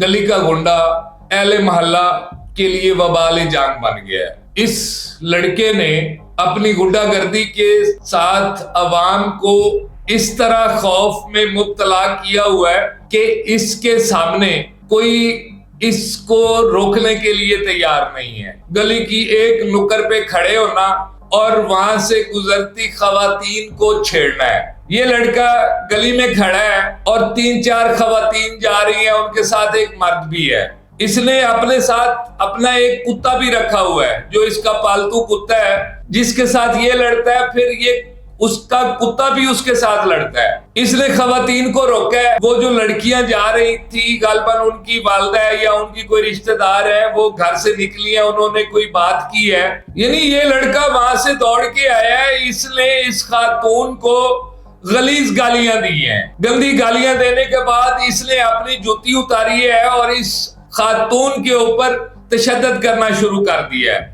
गली का गुंडा अहले मोहल्ला के लिए वबाल जान बन गया है। इस लड़के ने अपनी गुंडागर्दी के साथ अवाम को इस तरह खौफ में मुब्तला किया हुआ है कि इसके सामने कोई इसको रोकने के लिए तैयार नहीं है। गली की एक नुक्कड़ पे खड़े होना और वहां से गुजरती खवातीन को छेड़ना है। ये लड़का गली में खड़ा है और 3-4 खवातीन जा रही हैं, उनके साथ एक मर्द भी है। इसने अपने साथ अपना एक कुत्ता भी रखा हुआ है जो इसका पालतू कुत्ता है, जिसके साथ ये लड़ता है, फिर ये उसका कुत्ता भी उसके साथ लड़ता है। इसने खवातीन को रोका है। वो जो लड़कियां जा रही थी, गालबन उनकी वालदा है या उनकी कोई रिश्तेदार है, वो घर से निकली है, उन्होंने कोई बात की है, यानी ये लड़का वहां से दौड़ के आया है। इसने इस खातून को गलीज गालियां दी हैं। गंदी गालियां देने के बाद इसने अपनी जूती उतारी है और इस खातून के ऊपर तशद्दुद करना शुरू कर दिया है।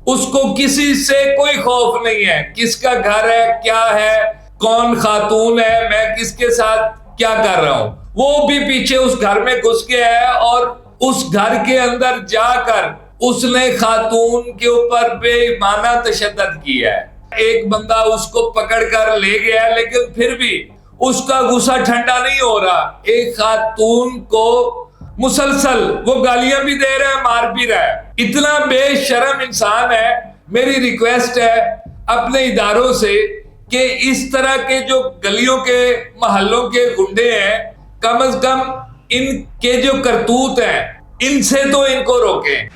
उसको किसी से कोई खौफ नहीं है, किसका घर है, क्या है, कौन खातून है, मैं किसके साथ क्या कर रहा हूं। वो भी पीछे उस घर में घुस गया है और उस घर के अंदर जाकर उसने खातून के ऊपर बेईमाना तशद्दुद किया है। एक बंदा उसको पकड़ कर ले गया, लेकिन फिर भी उसका गुस्सा ठंडा नहीं हो रहा। एक खातून को मुसलसल वो गालियां भी दे रहा है, मार भी रहा है। इतना बेशरम इंसान है। मेरी रिक्वेस्ट है अपने इदारों से कि इस तरह के जो गलियों के मोहल्लों के गुंडे हैं, कम से कम इनके जो करतूत हैं, इनसे तो इनको रोकें।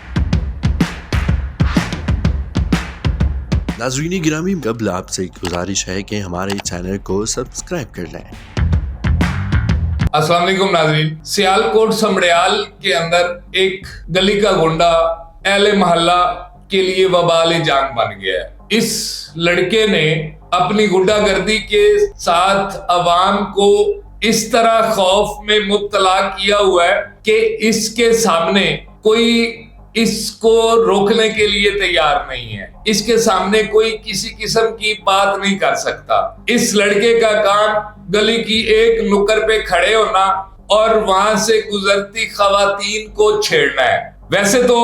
नाज़रीन गिरामी, कबल आपसे गुजारिश है कि हमारे चैनल को सब्सक्राइब कर लें। अस्सलाम वालेकुम नाज़रीन। सियालकोट समड़ियाल के अंदर एक गली का गुंडा अहले मोहल्ला के लिए वबाल जान बन गया है। इस लड़के ने अपनी गुंडागर्दी के साथ अवाम को इस तरह खौफ में मुब्तला किया हुआ है कि इसके सामने कोई इसको रोकने के लिए तैयार नहीं है। इसके सामने कोई किसी किस्म की बात नहीं कर सकता। इस लड़के का काम गली की एक नुक्कड़ पे खड़े होना और वहां से गुजरती खवातीन को छेड़ना है। वैसे तो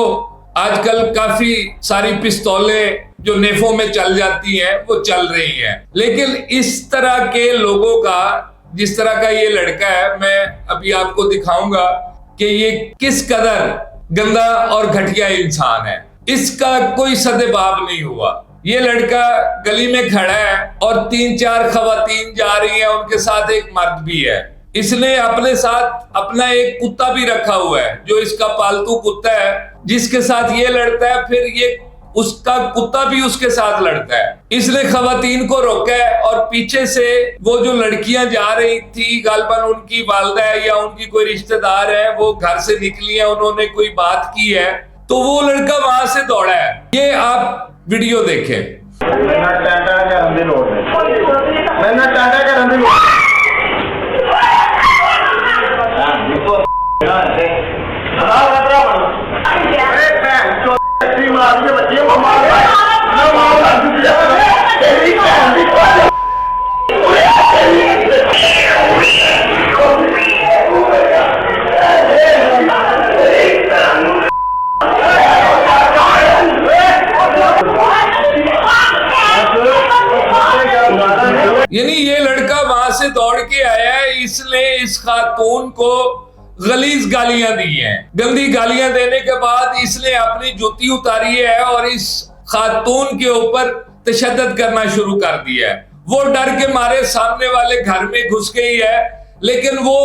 आजकल काफी सारी पिस्तौलें जो नेफों में चल जाती हैं वो चल रही हैं, लेकिन इस तरह के लोगों का, जिस तरह का ये लड़का है, मैं अभी आपको दिखाऊंगा कि ये किस कदर गंदा और घटिया इंसान है। इसका कोई सदेबाब नहीं हुआ। ये लड़का गली में खड़ा है और 3-4 खवातीन जा रही हैं, उनके साथ एक मर्द भी है। इसने अपने साथ अपना एक कुत्ता भी रखा हुआ है जो इसका पालतू कुत्ता है, जिसके साथ ये लड़ता है, फिर ये उसका कुत्ता भी उसके साथ लड़ता है। इसने खवातीन को रोका है और पीछे से वो जो लड़कियां जा रही थी, गालबन उनकी वालदा है या उनकी कोई रिश्तेदार है, वो घर से निकली है, उन्होंने कोई बात की है, तो वो लड़का वहां से दौड़ा है। ये आप वीडियो देखें। यानी ये लड़का वहां से दौड़ के आया है। इसने इस खातून को गलीज गालियां दी हैं। गंदी गालियां देने के बाद इसने अपनी जूती उतारी है और इस खातून के ऊपर तशद्दुद करना शुरू कर दिया है। वो डर के मारे सामने वाले घर में घुस गई है, लेकिन वो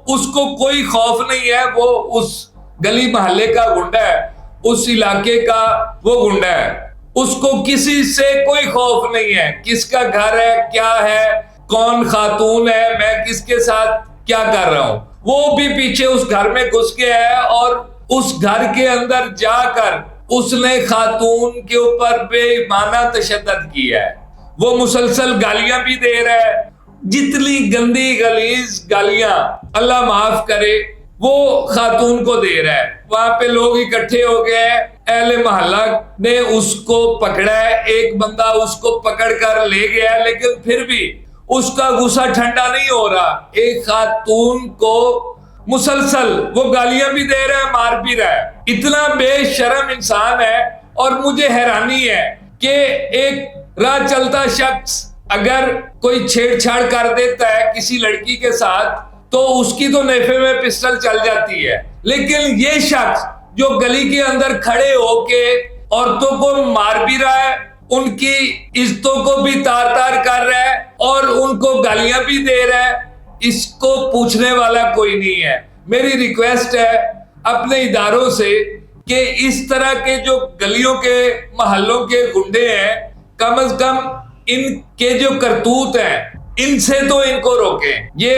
उसको कोई खौफ नहीं है। वो उस गली मोहल्ले का गुंडा है, उस इलाके का वो गुंडा है। उसको किसी से कोई खौफ नहीं है, किसका घर है, क्या है, कौन खातून है, मैं किसके साथ क्या कर रहा हूं। वो भी पीछे उस घर में घुस गया है और उस घर के अंदर जाकर उसने खातून के ऊपर बेईमाना तशद्दुद किया है। वो मुसलसल गालियां भी दे रहा है। जितनी गंदी गलीज गालियां अल्लाह माफ करे वो खातून को दे रहा है। वहां पे लोग इकट्ठे हो गए, अहले मोहल्ला ने उसको पकड़ा है। एक बंदा उसको पकड़ कर ले गया, लेकिन फिर भी उसका गुस्सा ठंडा नहीं हो रहा। एक खातून को मुसलसल वो गालियां भी दे रहा है, मार भी रहा है। इतना बेशर्म इंसान है। और मुझे हैरानी है कि एक राह चलता शख्स अगर कोई छेड़छाड़ कर देता है किसी लड़की के साथ तो उसकी तो नेफे में पिस्टल चल जाती है, लेकिन ये शख्स जो गली के अंदर खड़े होके औरतों को मार भी रहा है, उनकी इज्जतों को भी तार तार कर रहा है और उनको गालियां भी दे रहा है, इसको पूछने वाला कोई नहीं है। मेरी रिक्वेस्ट है अपने इदारों से कि इस तरह के जो गलियों के मोहल्लों के गुंडे हैं, कम से कम इनके जो करतूत हैं इनसे तो इनको रोकें। ये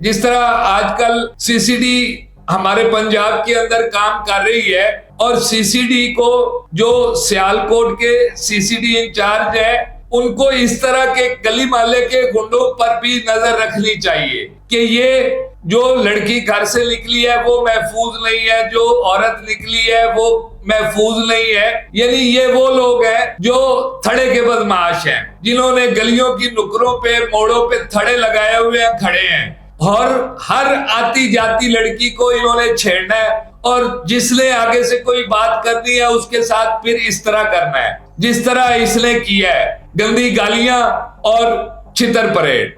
जिस तरह आजकल सीसीडी हमारे पंजाब के अंदर काम कर रही है और सीसीडी को जो सियालकोट के सीसीडी इंचार्ज है उनको इस तरह के गली मोहल्ले के गुंडों पर भी नजर रखनी चाहिए कि ये जो लड़की घर से निकली है वो महफूज नहीं है, जो औरत निकली है वो महफूज नहीं है। यानी ये वो लोग हैं जो थड़े के बदमाश हैं, जिन्होंने गलियों की नुकरों पे मोड़ों पे थड़े लगाए हुए हैं, खड़े हैं और हर आती जाती लड़की को इन्होंने छेड़ना है और जिसने आगे से कोई बात करनी है उसके साथ फिर इस तरह करना है जिस तरह इसने किया है, गंदी गालियां और छितर परेड।